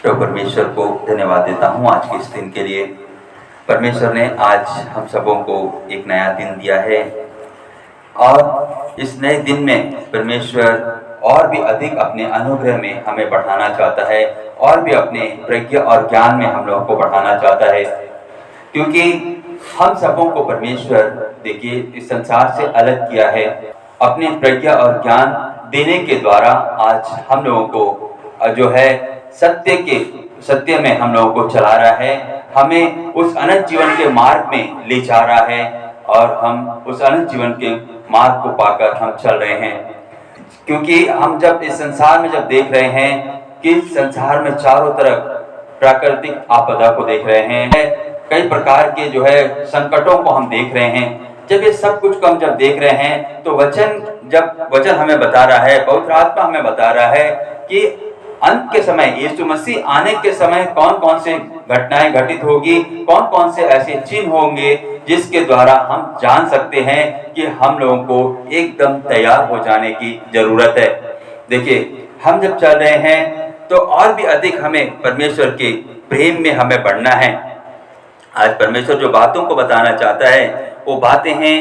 प्रभु परमेश्वर को धन्यवाद देता हूँ आज के इस दिन के लिए। परमेश्वर ने आज हम सबों को एक नया दिन दिया है और इस नए दिन में परमेश्वर और भी अधिक अपने अनुग्रह में हमें बढ़ाना चाहता है और भी अपने प्रज्ञा और ज्ञान में हम लोगों को बढ़ाना चाहता है, क्योंकि हम सबों को परमेश्वर देखिए इस संसार से अलग किया है। अपने प्रज्ञा और ज्ञान देने के द्वारा आज हम लोगों को जो है सत्य में हम लोगों को चला रहा है, हमें उस अनंत जीवन के मार्ग में ले जा रहा है और हम उस अनंत जीवन के मार्ग को पाकर हम चल रहे हैं। क्योंकि हम जब इस संसार में जब देख रहे हैं कि संसार में चारों तरफ प्राकृतिक आपदा को देख रहे हैं, कई प्रकार के जो है संकटों को हम देख रहे हैं। जब ये सब कुछ को हम जब देख रहे हैं तो वचन हमें बता रहा है, पवित्र आत्मा हमें बता रहा है कि अंत के समय यीशु मसीह आने के समय कौन कौन से घटनाएं घटित होगी, कौन कौन से ऐसे चिन्ह होंगे जिसके द्वारा हम जान सकते हैं कि हम लोगों को एकदम तैयार हो जाने की जरूरत है। देखिए, हम जब चल रहे हैं तो और भी अधिक हमें परमेश्वर के प्रेम में हमें बढ़ना है। आज परमेश्वर जो बातों को बताना चाहता है वो बातें हैं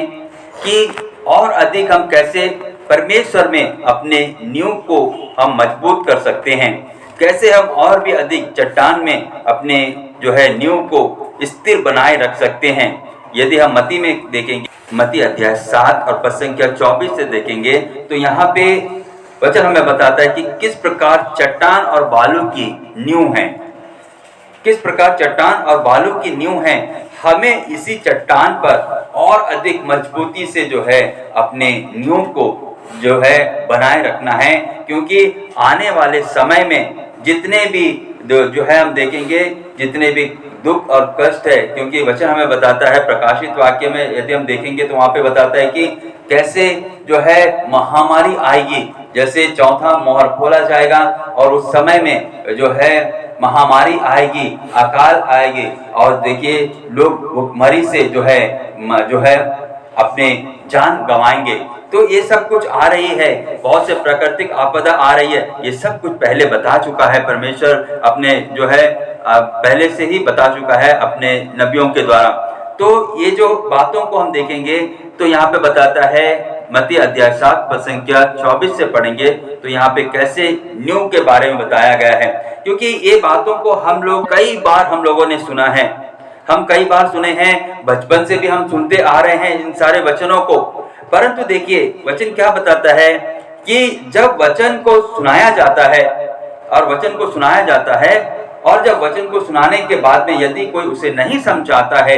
कि और अधिक हम कैसे परमेश्वर में अपने नींव को हम मजबूत कर सकते हैं, कैसे हम और भी अधिक चट्टान में अपने जो है नींव को स्थिर बनाए रख सकते हैं। यदि हम मत्ती में देखेंगे, मत्ती अध्याय 7 और पद संख्या 24 से देखेंगे तो यहाँ पे वचन हमें बताता है कि किस प्रकार चट्टान और बालू की नींव है, किस प्रकार चट्टान और बालू की नींव है। हमें इसी चट्टान पर और अधिक मजबूती से जो है अपने नींव को जो है बनाए रखना है, क्योंकि आने वाले समय में जितने भी जो है हम देखेंगे जितने भी दुख और कष्ट है, क्योंकि वचन हमें बताता है प्रकाशित वाक्य में यदि हम देखेंगे तो वहाँ पे बताता है कि कैसे जो है महामारी आएगी, जैसे चौथा मोहर खोला जाएगा और उस समय में जो है महामारी आएगी, अकाल आएगी और देखिए लोग भुखमरी से जो है अपने जान गंवाएंगे। तो ये सब कुछ आ रही है, बहुत से प्राकृतिक आपदा आ रही है, ये सब कुछ पहले बता चुका है परमेश्वर, अपने जो है पहले से ही बता चुका है अपने नबियों के द्वारा। तो ये जो बातों को हम देखेंगे तो यहाँ पे बताता है मत्ती अध्याय 7 पद संख्या 24 से पढ़ेंगे तो यहाँ पे कैसे नींव के बारे में बताया गया है, क्योंकि ये बातों को हम लोग कई बार हम लोगों ने सुना है, हम कई बार सुने हैं, बचपन से भी हम सुनते आ रहे हैं इन सारे वचनों को। परंतु देखिए वचन क्या बताता है कि जब वचन को सुनाया जाता है और वचन को सुनाया जाता है और जब वचन को सुनाने के बाद में यदि कोई उसे नहीं समझाता है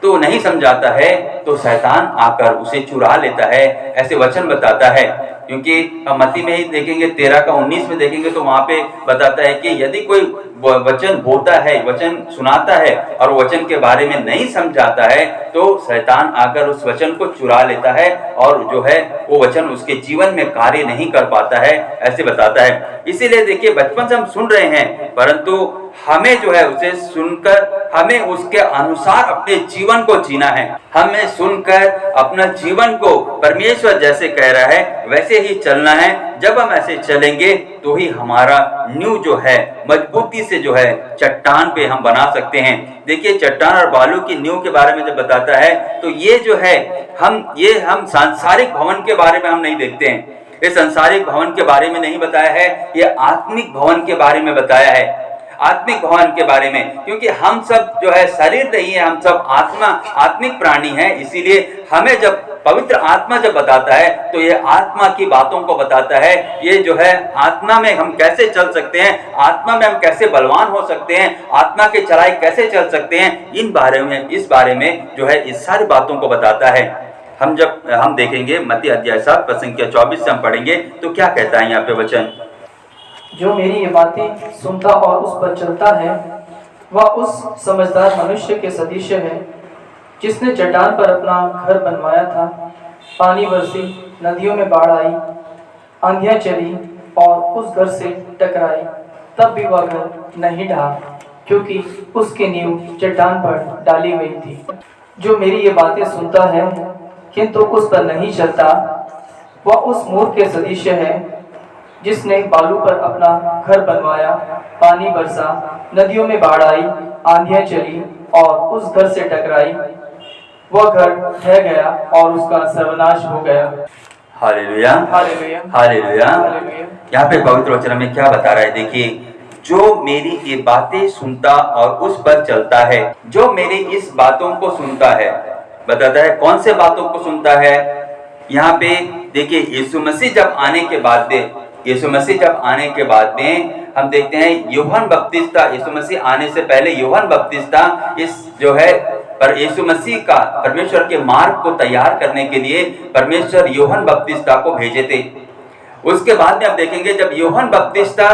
तो शैतान आकर उसे चुरा लेता है, ऐसे वचन बताता है। क्योंकि हम मत्ती में ही देखेंगे 13 का 19 में देखेंगे तो वहाँ पे बताता है कि यदि कोई वचन बोलता है, वचन सुनाता है और वचन के बारे में नहीं समझाता है तो शैतान आकर उस वचन को चुरा लेता है और जो है वो वचन उसके जीवन में कार्य नहीं कर पाता है, ऐसे बताता है। इसीलिए देखिए बचपन से हम सुन रहे हैं, परंतु हमें जो है उसे सुनकर हमें उसके अनुसार अपने जीवन को जीना है। हमें सुनकर अपना जीवन को परमेश्वर जैसे कह रहा है वैसे ही चलना है। जब हम ऐसे चलेंगे तो ही हमारा नींव जो है मजबूती से जो है चट्टान पे हम बना सकते हैं। देखिए चट्टान और बालू की नींव के बारे में जब बताता है तो ये जो है हम सांसारिक भवन के बारे में हम नहीं देखते हैं, ये सांसारिक भवन के बारे में नहीं बताया है, ये आत्मिक भवन के बारे में बताया है, आत्मिक भवन के बारे में। क्योंकि हम सब जो है शरीर नहीं है, हम सब आत्मिक प्राणी हैं, इसीलिए हमें जब पवित्र आत्मा जब बताता है तो ये आत्मा की बातों को बताता है। ये जो है आत्मा में हम कैसे चल सकते हैं, आत्मा में हम कैसे बलवान हो सकते हैं, आत्मा के चलाए कैसे चल सकते हैं, इस बारे में जो है इस सारी बातों को बताता है। हम देखेंगे मत्ती अध्याय 7 पद संख्या 24 से हम पढ़ेंगे तो क्या कहता है यहाँ पे वचन। जो मेरी ये बातें सुनता और उस पर चलता है वह उस समझदार मनुष्य के सदृश है जिसने चट्टान पर अपना घर बनवाया था। पानी बरसी, नदियों में बाढ़ आई, आंधियां चली और उस घर से टकराई, तब भी वह घर नहीं ढहा, क्योंकि उसकी नींव चट्टान पर डाली गई थी। जो मेरी ये बातें सुनता है किंतु उस पर नहीं चलता वह उस मूर्ख के सदृश है जिसने बालू पर अपना घर बनवाया, पानी बरसा, नदियों में बाढ़ आई, आंधियां चली और उस घर से टकराई। वह घर ढह गया और उसका सर्वनाश हो गया। Hallelujah, hallelujah, hallelujah. हालेलुया। यहाँ पे पवित्र वचन में क्या बता रहा है, देखिए, जो मेरी ये बातें सुनता और उस पर चलता है, जो मेरी इस बातों को सुनता है, बताता है कौन से बातों को सुनता है। यहाँ पे देखिए, यीशु मसीह जब आने के बाद में हम देखते हैं यूहन्ना बपतिस्ता, यीशु मसीह आने से पहले यूहन्ना बपतिस्ता इस जो है पर यीशु मसीह का परमेश्वर के मार्ग को तैयार करने के लिए परमेश्वर यूहन्ना बपतिस्ता को भेजे थे। उसके बाद में आप देखेंगे जब यूहन्ना बपतिस्ता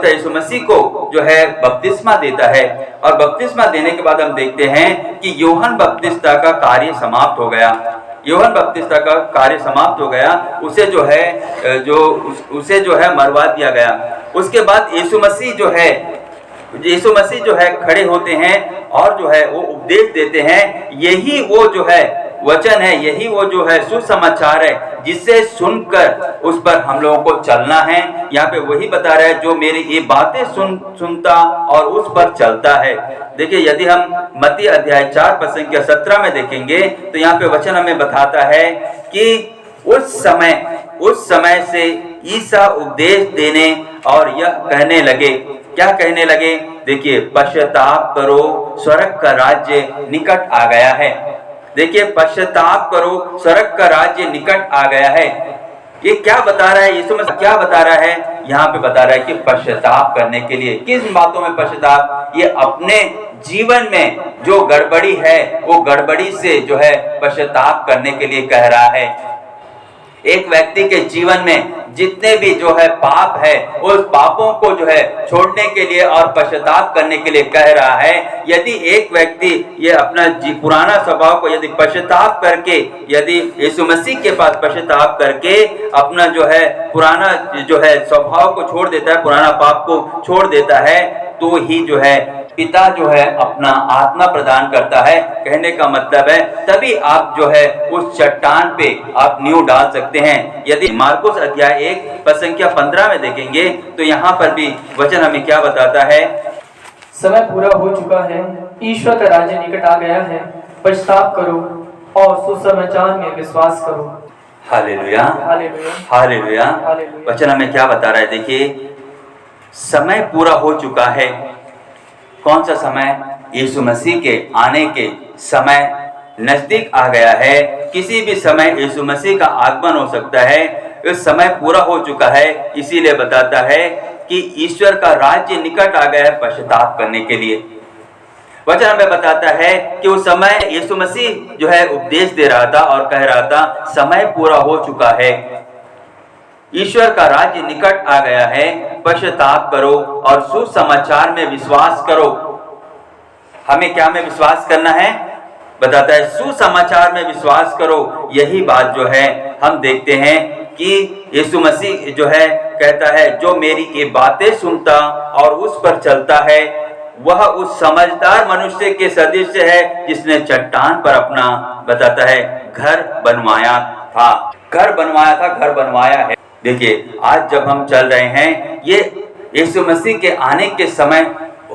यीशु मसीह को जो है बपतिस्मा देता है, और बपतिस्मा देने के बाद हम देखते हैं कि यूहन्ना बपतिस्ता का कार्य समाप्त हो गया। यूहन्ना बपतिस्ता का कार्य समाप्त हो गया, उसे जो है मरवा दिया गया। उसके बाद यीशु मसीह जो है खड़े होते हैं और जो है वो उपदेश देते हैं। यही वो जो है वचन है, यही वो जो है सुसमाचार है, जिसे सुनकर उस पर हम लोगों को चलना है। यहाँ पे वही बता रहा है, जो मेरी ये बातें सुनता और उस पर चलता है। देखिए, यदि हम मत्ती अध्याय 4 पद संख्या 17 में देखेंगे तो यहाँ पे वचन हमें बताता है कि उस समय से ईसा उपदेश देने और यह कहने लगे। क्या कहने लगे? देखिए, पश्चाताप करो, स्वर्ग का राज्य निकट आ गया है। देखिए, पश्चाताप करो, स्वर्ग का राज्य निकट आ गया है। ये क्या बता रहा है? यीशु मसीह क्या बता रहा है? यहाँ पे बता रहा है कि पश्चाताप करने के लिए। किस बातों में पश्चाताप? ये अपने जीवन में जो गड़बड़ी है, वो गड़बड़ी से जो है पश्चाताप करने के लिए कह रहा है। एक व्यक्ति के जीवन में जितने भी जो है पाप है, उस पापों को जो है छोड़ने के लिए और पश्चाताप करने के लिए कह रहा है। यदि एक व्यक्ति ये अपना पुराना स्वभाव को यदि पश्चाताप करके, यदि यीशु मसीह के पास पश्चाताप करके अपना जो है पुराना जो है स्वभाव को छोड़ देता है, पुराना पाप को छोड़ देता है, तो ही जो है पिता जो है अपना आत्मा प्रदान करता है। कहने का मतलब है तभी आप जो है उस चट्टान पे आप नींव डाल सकते हैं। यदि मार्कुस अध्याय 1 पद संख्या 15 में देखेंगे तो यहाँ पर भी वचन हमें क्या बताता है? समय पूरा हो चुका है, ईश्वर का राज्य निकट आ गया है, पश्चाताप करो और सुसमाचार में विश्वास करो। Hallelujah, hallelujah, hallelujah. हालेलुया। वचन हमें क्या बता रहा है? देखिए, समय पूरा हो चुका है। कौन सा समय? यीशु मसीह के आने के समय नजदीक आ गया है। किसी भी समय यीशु मसीह का आगमन हो सकता है। इस समय पूरा हो चुका है, इसीलिए बताता है कि ईश्वर का राज्य निकट आ गया है पश्चाताप करने के लिए। वचन हमें बताता है कि उस समय यीशु मसीह जो है उपदेश दे रहा था और कह रहा था समय पूरा हो चुका है, ईश्वर का राज्य निकट आ गया है, पश्चाताप करो और सुसमाचार में विश्वास करो। हमें क्या में विश्वास करना है? बताता है सुसमाचार में विश्वास करो। यही बात जो है हम देखते हैं कि यीशु मसीह जो है कहता है, जो मेरी ये बातें सुनता और उस पर चलता है, वह उस समझदार मनुष्य के सदृश है जिसने चट्टान पर अपना बताता है घर बनवाया था। घर बनवाया है। देखिए, आज जब हम चल रहे हैं, ये यीशु मसीह के आने के समय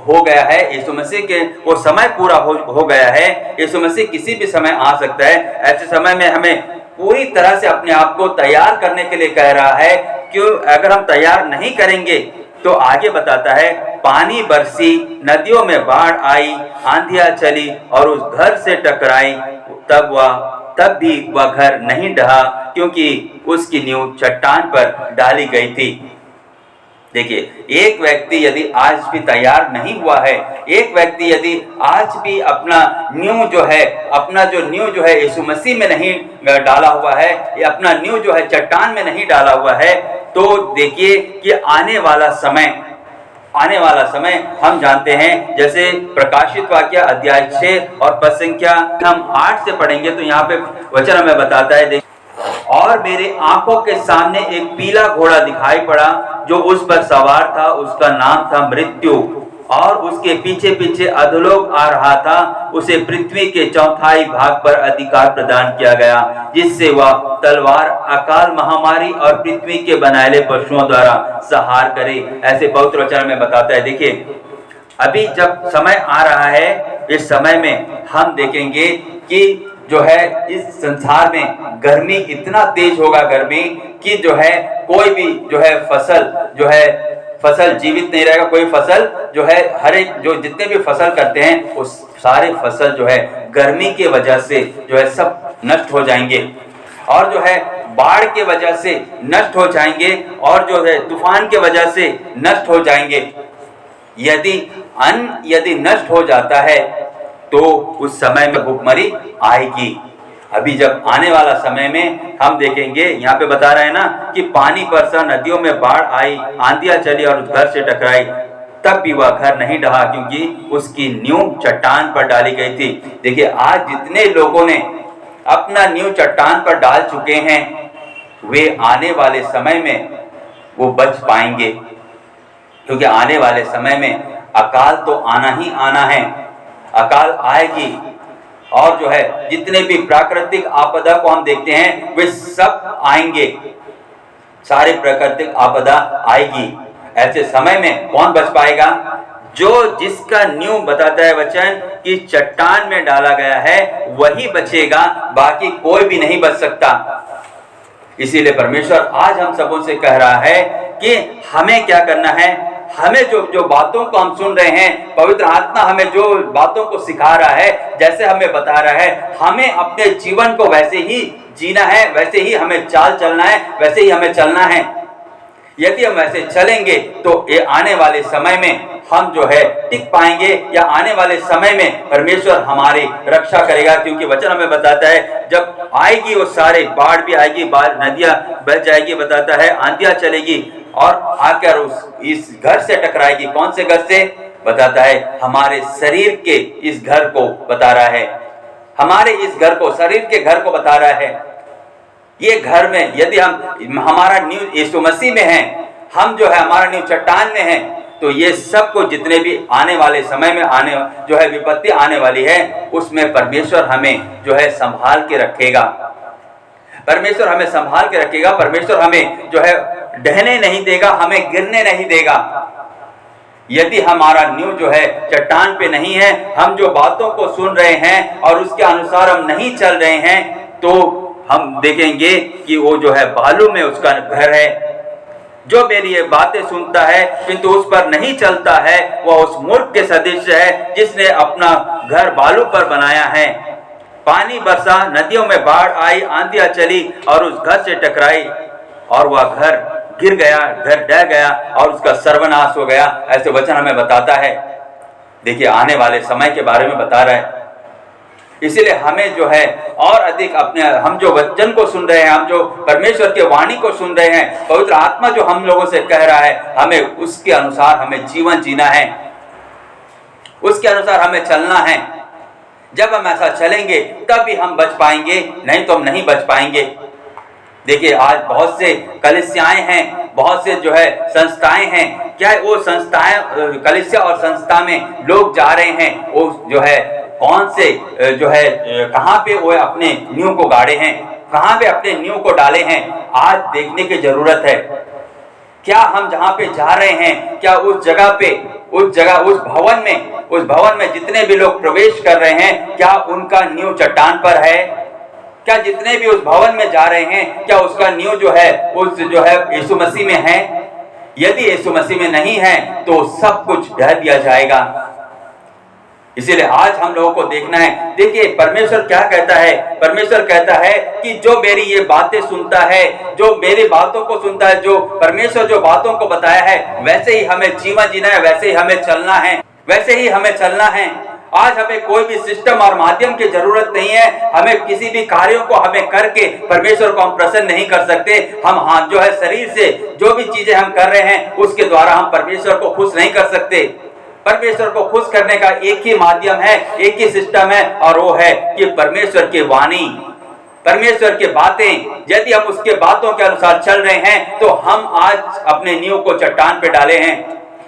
हो गया है। यीशु मसीह के वो समय पूरा हो गया है। यीशु मसीह किसी भी समय आ सकता है। ऐसे समय में हमें पूरी तरह से अपने आप को तैयार करने के लिए कह रहा है। क्यों? अगर हम तैयार नहीं करेंगे तो आगे बताता है पानी बरसी, नदियों में बाढ़ आई, आंधियां चली और उस घर से टकराई, तब भी वह घर नहीं ढहा, क्योंकि उसकी नींव चट्टान पर डाली गई थी। देखिए, एक व्यक्ति यदि आज भी तैयार नहीं हुआ है, एक व्यक्ति यदि आज भी अपना नींव जो है यीशु मसीह में नहीं डाला हुआ है, या अपना नींव जो है चट्टान में नहीं डाला हुआ है, तो देखिए कि आने वाला समय हम जानते हैं। जैसे प्रकाशित वाक्य अध्याय 6 और पद संख्या हम 8 से पढ़ेंगे तो यहाँ पे वचन हमें बताता है, और मेरे आंखों के सामने एक पीला घोड़ा दिखाई पड़ा, जो उस पर सवार था, उसका नाम था मृत्यु, और उसके पीछे पीछे अधोलोक आ रहा था, उसे पृथ्वी के चौथाई भाग पर अधिकार प्रदान किया गया, जिससे वह तलवार, अकाल, महामारी और पृथ्वी के बनाए पशुओं द्वारा संहार करे। ऐसे पवित्र वचन में बताता है। देखिए, अभी जब समय आ रहा है, इस समय में हम देखेंगे कि जो है इस संसार में गर्मी इतना तेज होगा, गर्मी कि जो है कोई भी जो है फसल जीवित नहीं रहेगा। कोई फसल जो है, हर एक जो जितने भी फसल करते हैं, उस सारे फसल जो है गर्मी के वजह से जो है सब नष्ट हो जाएंगे, और जो है बाढ़ के वजह से नष्ट हो जाएंगे, और जो है तूफान के वजह से नष्ट हो जाएंगे। यदि नष्ट हो जाता है तो उस समय में भूखमरी आएगी। अभी जब आने वाला समय में हम देखेंगे, यहाँ पे बता रहे हैं ना कि पानी बरसा, नदियों में बाढ़ आई, आंधियां चली और उस घर से टकराई, तब भी वह घर नहीं ढहा, क्योंकि उसकी नींव चट्टान पर डाली गई थी। देखिए, आज जितने लोगों ने अपना नींव चट्टान पर डाल चुके हैं, वे आने वाले समय में वो बच पाएंगे, क्योंकि आने वाले समय में अकाल तो आना ही आना है, अकाल आएगी। और जो है जितने भी प्राकृतिक आपदा को हम देखते हैं, वे सब आएंगे, सारे प्राकृतिक आपदा आएगी। ऐसे समय में कौन बच पाएगा? जो जिसका नींव बताता है वचन कि चट्टान में डाला गया है, वही बचेगा, बाकी कोई भी नहीं बच सकता। इसीलिए परमेश्वर आज हम सबों से कह रहा है कि हमें क्या करना है। हमें जो बातों को हम सुन रहे हैं, पवित्र आत्मा हमें जो बातों को सिखा रहा है, जैसे हमें बता रहा है, हमें अपने जीवन को वैसे ही जीना है, वैसे ही हमें चाल चलना है, वैसे ही हमें चलना है। यदि हम ऐसे चलेंगे तो ये आने वाले समय में हम जो है टिक पाएंगे, या आने वाले समय में परमेश्वर हमारी रक्षा करेगा। क्योंकि वचन हमें बताता है, जब आएगी वो सारे, बाढ़ भी आएगी, नदियां बह जाएगी, बताता है आंधियां चलेगी और आकर इस घर से टकराएगी। कौन से घर से? बताता है हमारे शरीर के इस घर को बता रहा है, हमारे इस घर को, शरीर के घर को बता रहा है। ये घर में यदि हमारा नींव यीशु मसीह में है, हम जो है हमारा नींव चट्टान में है, तो ये सब को जितने भी आने वाले समय में आने जो है विपत्ति आने वाली है, उसमें परमेश्वर हमें जो है संभाल के रखेगा। परमेश्वर हमें संभाल के रखेगा। परमेश्वर हमें जो है ढहने नहीं देगा, हमें गिरने नहीं देगा। यदि हमारा नींव जो है चट्टान पे नहीं है, हम जो बातों को सुन रहे हैं और उसके अनुसार हम नहीं चल रहे हैं, तो हम देखेंगे कि वो जो है बालू में उसका घर है। जो मेरी ये बातें सुनता है किंतु उस पर नहीं चलता है, वह उस मूर्ख के सदृश है, जिसने अपना घर बालू पर बनाया है। पानी बरसा, नदियों में बाढ़ आई, आंधियां चली और उस घर से टकराई, और वह घर गिर गया, घर ढह गया और उसका सर्वनाश हो गया। ऐसे वचन हमें बताता है। देखिए, आने वाले समय के बारे में बता रहा है। इसीलिए हमें जो है और अधिक हम जो वचन को सुन रहे हैं, हम जो परमेश्वर के वाणी को सुन रहे हैं, पवित्र आत्मा जो हम लोगों से कह रहा है, हमें उसके अनुसार हमें जीवन जीना है, उसके अनुसार हमें चलना है। जब हम ऐसा चलेंगे तभी हम बच पाएंगे, नहीं तो हम नहीं बच पाएंगे। देखिए, आज बहुत से कलीसियाएं हैं, बहुत से जो है संस्थाएं हैं। क्या वो संस्थाएं, कलीसिया और संस्था में लोग जा रहे हैं, वो जो है कौन से जो है कहाँ पे वो अपने नींव को गाड़े हैं, कहाँ पे अपने नींव को डाले हैं, आज देखने की जरूरत है। क्या हम जहाँ पे जा रहे हैं, क्या उस जगह पे, उस भवन में जितने भी लोग प्रवेश कर रहे हैं, क्या उनका नींव चट्टान पर है? क्या जितने भी उस भवन में जा रहे हैं, क्या उसका नींव जो है उस जो है यीशु मसीह में है? यदि यीशु मसीह में नहीं है तो सब कुछ ढह दिया जाएगा। इसीलिए आज हम लोगों को देखना है। देखिए, परमेश्वर क्या कहता है। परमेश्वर कहता है कि जो मेरी ये बातें सुनता है, जो मेरी बातों को सुनता है, जो परमेश्वर जो बातों को बताया है, वैसे ही हमें जीवन जीना है, वैसे ही हमें चलना है, वैसे ही हमें चलना है। आज हमें कोई भी सिस्टम और माध्यम की जरूरत नहीं है। हमें किसी भी कार्यों को हमें करके परमेश्वर को हम प्रसन्न नहीं कर सकते। हम जो है शरीर से जो भी चीजें हम कर रहे हैं, उसके द्वारा हम परमेश्वर को खुश नहीं कर सकते। परमेश्वर को खुश करने का एक ही माध्यम है, एक ही सिस्टम है, और वो है कि परमेश्वर की वाणी, परमेश्वर की बातें। यदि हम उसके बातों के अनुसार चल रहे हैं तो हम आज अपने नींव को चट्टान पे डाले हैं।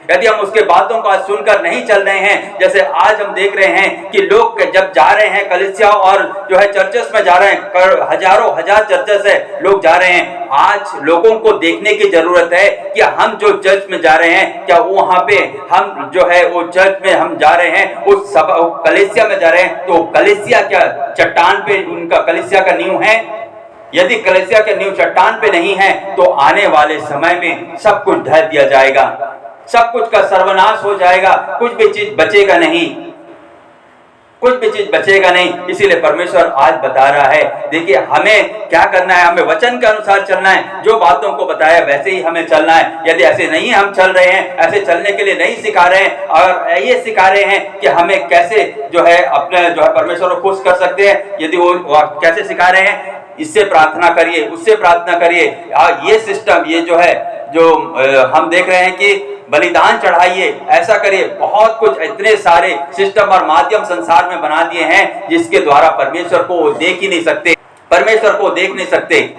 यदि हम उसके बातों को आज सुनकर नहीं चल रहे हैं, जैसे आज हम देख रहे हैं कि लोग जब जा रहे हैं कलीसिया और जो है चर्चेस में जा रहे हैं, हजारों हजार चर्चेस है, लोग जा रहे हैं। आज लोगों को देखने की जरूरत है कि हम जो चर्च में जा रहे हैं, क्या वहां पे हम जो है वो चर्च में हम जा रहे हैं, उस सभा कलीसिया में जा रहे हैं, तो कलीसिया क्या चट्टान पे उनका कलीसिया का नींव है? यदि कलीसिया के नींव चट्टान पे नहीं है तो आने वाले समय में सब कुछ ढह दिया जाएगा, सब कुछ का सर्वनाश हो जाएगा, कुछ भी चीज बचेगा नहीं, कुछ भी चीज बचेगा नहीं। इसीलिए परमेश्वर आज बता रहा है, देखिए हमें क्या करना है, हमें वचन के अनुसार चलना है, जो बातों को बताया वैसे ही हमें चलना है। यदि ऐसे नहीं हम चल रहे हैं, ऐसे चलने के लिए नहीं सिखा रहे हैं और ये सिखा रहे हैं कि हमें कैसे जो है अपने जो है परमेश्वर को खुश कर सकते हैं, यदि वो कैसे सिखा रहे हैं, इससे प्रार्थना करिए, उससे प्रार्थना करिए। ये सिस्टम, ये जो है जो हम देख रहे हैं कि बलिदान चढ़ाइए, ऐसा करिए, बहुत कुछ इतने सारे सिस्टम और माध्यम संसार में बना दिए हैं जिसके द्वारा परमेश्वर को वो देख ही नहीं सकते, परमेश्वर को देख नहीं सकते।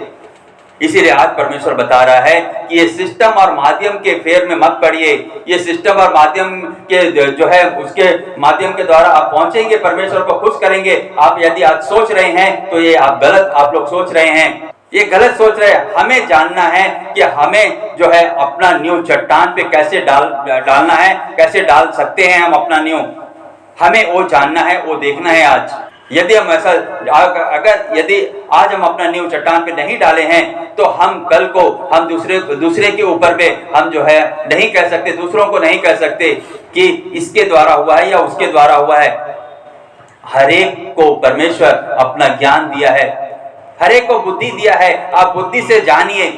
इसीलिए आज परमेश्वर बता रहा है कि ये सिस्टम और माध्यम के फेर में मत पड़िए। ये सिस्टम और माध्यम के जो है उसके माध्यम के द्वारा आप पहुंचेंगे, परमेश्वर को खुश करेंगे। आप यदि आज सोच रहे हैं तो ये आप गलत आप लोग सोच रहे हैं, ये गलत सोच रहे हैं। हमें जानना है कि हमें जो है अपना नींव चट्टान पे कैसे डालना है, कैसे डाल सकते हैं हम अपना नींव, हमें वो जानना है, वो देखना है आज। यदि हम ऐसा अगर यदि आज हम अपना नींव चट्टान पे नहीं डाले हैं तो हम कल को हम दूसरे के ऊपर पे हम जो है नहीं कह सकते, दूसरों को नहीं कह सकते कि इसके द्वारा हुआ है या उसके द्वारा हुआ है। हर एक को परमेश्वर अपना ज्ञान दिया है, हर एक को बुद्धि दिया है। आप बुद्धि से जानिए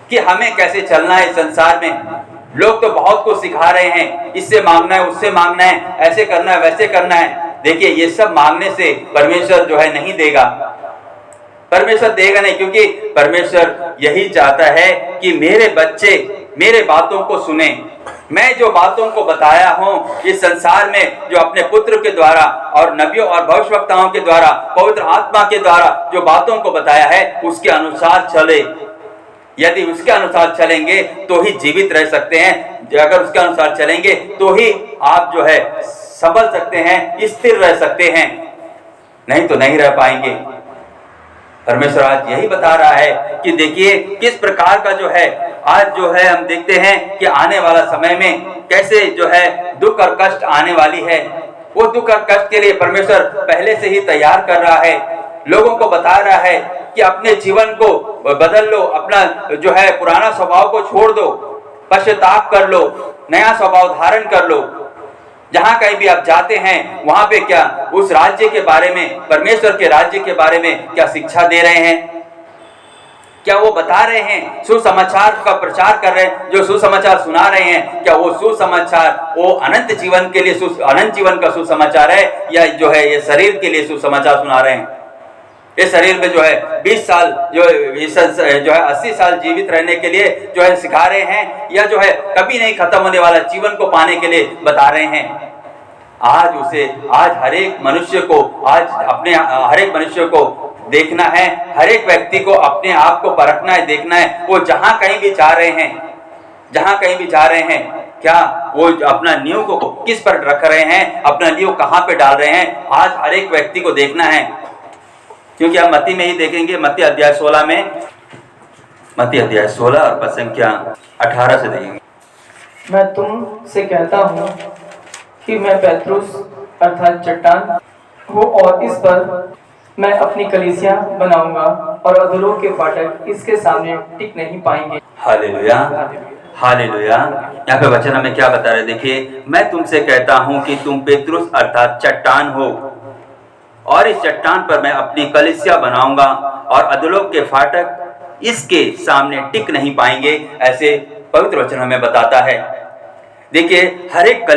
कि हमें कैसे चलना है संसार में। लोग तो बहुत कुछ सिखा रहे हैं, इससे मांगना है, उससे मांगना है, ऐसे करना है, वैसे करना है। देखिए ये सब मांगने से परमेश्वर जो है नहीं देगा, परमेश्वर देगा नहीं, क्योंकि परमेश्वर यही चाहता है कि मेरे बच्चे मेरे बातों को सुने। मैं जो बातों को बताया हूँ इस संसार में, जो अपने पुत्र के द्वारा और नबियों और भविष्यवक्ताओं के द्वारा, पवित्र आत्मा के द्वारा जो बातों को बताया है, उसके अनुसार चले। यदि उसके अनुसार चलेंगे तो ही जीवित रह सकते हैं। अगर उसके अनुसार चलेंगे तो ही आप जो है संभल सकते हैं, स्थिर रह सकते हैं, नहीं तो नहीं रह पाएंगे। परमेश्वर आज यही बता रहा है कि देखिए किस प्रकार का जो है आज जो है हम देखते हैं कि आने वाला समय में कैसे जो है दुख और कष्ट आने वाली है। वो दुख और कष्ट के लिए परमेश्वर पहले से ही तैयार कर रहा है, लोगों को बता रहा है कि अपने जीवन को बदल लो, अपना जो है पुराना स्वभाव को छोड़ दो, पश्चाताप कर लो, नया स्वभाव धारण कर लो। जहां कहीं भी आप जाते हैं वहां पे क्या उस राज्य के बारे में, परमेश्वर के राज्य के बारे में क्या शिक्षा दे रहे हैं? क्या वो बता रहे हैं, सुसमाचार का प्रचार कर रहे हैं? जो सुसमाचार सुना रहे हैं, क्या वो सुसमाचार वो अनंत जीवन के लिए अनंत जीवन का सुसमाचार है, या जो है ये शरीर के लिए सुसमाचार सुना रहे हैं? इस शरीर में जो है 20 साल जो है 80 साल जीवित रहने के लिए जो है सिखा रहे हैं, या जो है कभी नहीं खत्म होने वाला जीवन को पाने के लिए बता रहे हैं? आज हर एक मनुष्य को हर एक मनुष्य को देखना है, हर एक व्यक्ति को अपने आप को परखना है, देखना है। वो जहां कहीं भी जा रहे हैं, क्या वो अपना नींव को किस पर रख रहे हैं, अपना नींव कहां पे डाल रहे हैं? आज हर एक व्यक्ति को देखना है, क्योंकि हम मत्ती में ही देखेंगे, मत्ती अध्याय 16 और पद संख्या 18 से देखेंगे। मैं तुमसे कहता हूँ कि मैं पेत्रुस अर्थात चट्टान हूँ, और इस पर मैं अपनी कलीसिया बनाऊंगा और अधूलों के फाटक इसके सामने टिक नहीं पाएंगे। Hallelujah, hallelujah. यहाँ पे वचन हमें क्या बता रहे? देखिए, मैं तुमसे कहता हूँ कि तुम पेत्रुस अर्थात चट्टान हो, और इस चट्टान पर मैं अपनी कलीसिया बनाऊंगा और अधलों के फाटक इसके सामने टिक नहीं पाएंगे। ऐसे पवित्र वचन हमें बताता है। देखिए हर एक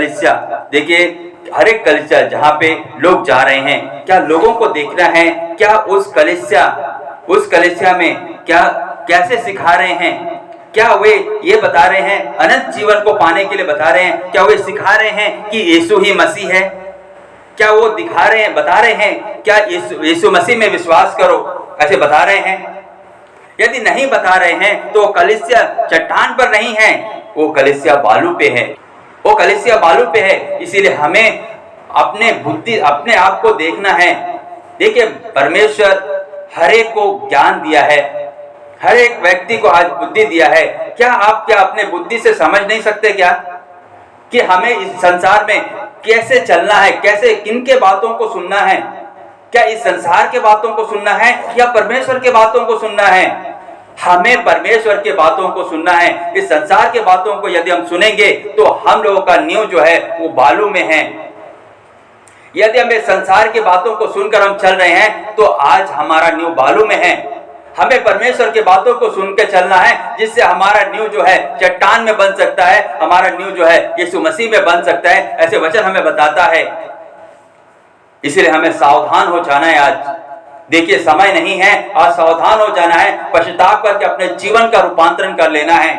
कलीसिया जहाँ पे लोग जा रहे हैं, क्या लोगों को देखना है? क्या उस कलीसिया में क्या कैसे सिखा रहे हैं? क्या वे ये बता रहे हैं अनंत जीवन को पाने के लिए बता रहे हैं? क्या वे सिखा रहे हैं कि यीशु ही मसीह है? क्या वो बता रहे हैं क्या यीशु मसीह में विश्वास करो, ऐसे बता रहे हैं? यदि नहीं बता रहे हैं तो कलीसिया चट्टान पर नहीं है, वो कलीसिया बालू पे है। वो कलीसिया बालू पे है, इसीलिए हमें अपने आप को देखना है। देखिए, परमेश्वर हर एक को ज्ञान दिया है, हर एक व्यक्ति को आज बुद्धि दिया है। क्या अपने बुद्धि से समझ नहीं सकते क्या कि हमें इस संसार में कैसे चलना है, कैसे किनके बातों को सुनना है? क्या इस संसार के बातों को सुनना है या परमेश्वर के बातों को सुनना है? हमें परमेश्वर के बातों को सुनना है। इस संसार के बातों को यदि हम सुनेंगे तो हम लोगों का नींव जो है वो बालू में है। यदि हम इस संसार की बातों को सुनकर हम चल रहे हैं तो आज हमारा नींव बालू में है। हमें परमेश्वर की बातों को सुन के चलना है, जिससे हमारा नींव जो है चट्टान में बन सकता है, हमारा नींव जो है यीशु मसीह में बन सकता है। ऐसे वचन हमें बताता है। इसलिए हमें सावधान हो जाना है। आज देखिए, समय नहीं है, आज सावधान हो जाना है, पश्चाताप करके अपने जीवन का रूपांतरण कर लेना है।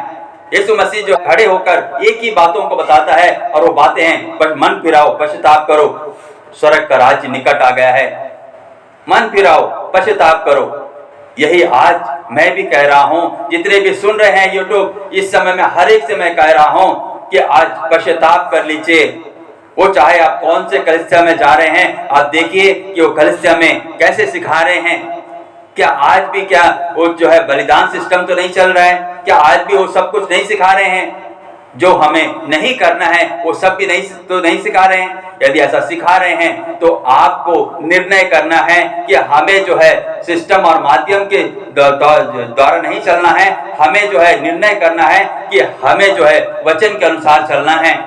यीशु मसीह जो खड़े होकर एक ही बातों को बताता है और वो बातें हैं, पर मन फिराओ, पश्चाताप करो, स्वर्ग का राज्य निकट आ गया है। मन फिराओ, पश्चाताप करो। यही आज मैं भी कह रहा हूं, जितने भी सुन रहे हैं यूट्यूब, इस समय में हर एक से मैं कह रहा हूं कि आज पश्चाताप कर लीजिए। वो चाहे आप कौन से कलीसिया में जा रहे हैं, आप देखिए कि वो कलीसिया में कैसे सिखा रहे हैं। क्या आज भी क्या वो जो है बलिदान सिस्टम तो नहीं चल रहा है? क्या आज भी वो सब कुछ नहीं सिखा रहे हैं? जो हमें नहीं करना है वो सब भी नहीं सिखा रहे हैं। यदि ऐसा सिखा रहे हैं तो आपको निर्णय करना है कि हमें जो है सिस्टम और माध्यम के द्वारा नहीं चलना है। हमें जो है निर्णय करना है कि हमें जो है वचन के अनुसार चलना है।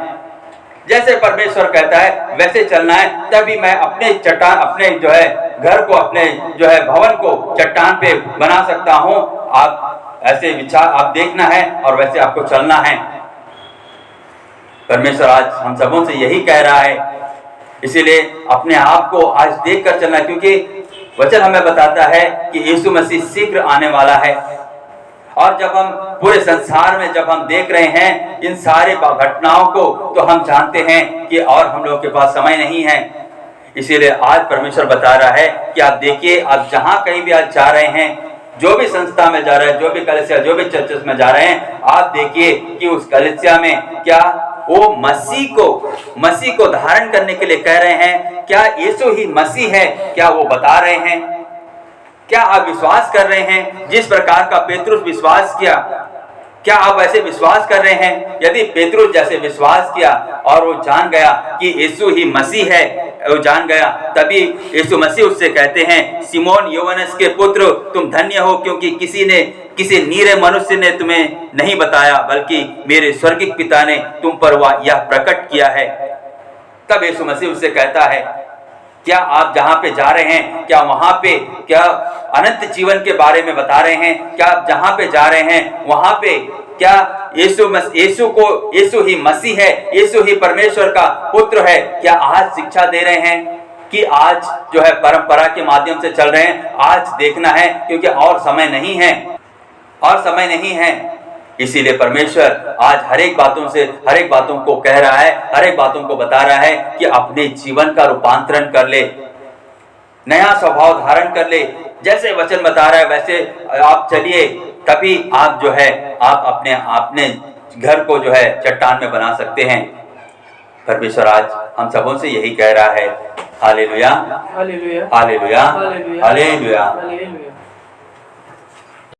जैसे परमेश्वर कहता है वैसे चलना है। तभी मैं अपने जो है घर को, अपने जो है भवन को चट्टान पे बना सकता हूँ। आप ऐसे विचार आप देखना है और वैसे आपको चलना है। परमेश्वर आज हम सबों से यही कह रहा है। इसीलिए अपने आप को आज देख कर चलना, क्योंकि वचन हमें बताता है कि यीशु मसीह शीघ्र आने वाला है। और जब हम पूरे संसार में जब हम देख रहे हैं इन सारे घटनाओं को, तो हम जानते हैं कि और हम लोगों के पास समय नहीं है। इसीलिए आज परमेश्वर बता रहा है कि आप देखिए, आप जहां कहीं भी आज जा रहे हैं, जो भी संस्था में जा रहे हैं, जो भी कलीसिया, जो भी चर्चेस में जा रहे हैं, आप देखिए कि उस कलीसिया में क्या वो मसीह को धारण करने के लिए कह रहे हैं। क्या यीशु ही मसीह है? क्या वो बता रहे हैं? क्या आप विश्वास कर रहे हैं जिस प्रकार का पेतरुस विश्वास किया? क्या आप ऐसे विश्वास कर रहे हैं? यदि पेतरुस जैसे विश्वास किया और वो जान गया कि यीशु ही मसीह है, वो जान गया, तभी यीशु मसीह उससे कहते हैं, सिमोन योवानस के पुत्र, तुम धन्य हो, क्योंकि किसी नीरे मनुष्य ने तुम्हें नहीं बताया, बल्कि मेरे स्वर्गिक पिता ने तुम पर यह प्रकट किया है। तब यीशु मसीह उससे कहता है, क्या आप जहां पे जा रहे हैं, क्या वहां पे क्या अनंत जीवन के बारे में बता रहे हैं? क्या आप जहां पे जा रहे हैं वहां पे क्या यीशु ही मसीह है, यीशु ही परमेश्वर का पुत्र है? क्या आज शिक्षा दे रहे हैं कि आज जो है परंपरा के माध्यम से चल रहे हैं? आज देखना है, क्योंकि और समय नहीं है। इसीलिए परमेश्वर आज हर एक बातों को कह रहा है, हर एक बातों को बता रहा है कि अपने जीवन का रूपांतरण कर ले, नया स्वभाव धारण कर ले। जैसे वचन बता रहा है वैसे आप चलिए, तभी आप जो है आप अपने घर को जो है चट्टान में बना सकते हैं। परमेश्वर आज हम सबों से यही कह रहा है। Hallelujah, hallelujah, hallelujah, hallelujah.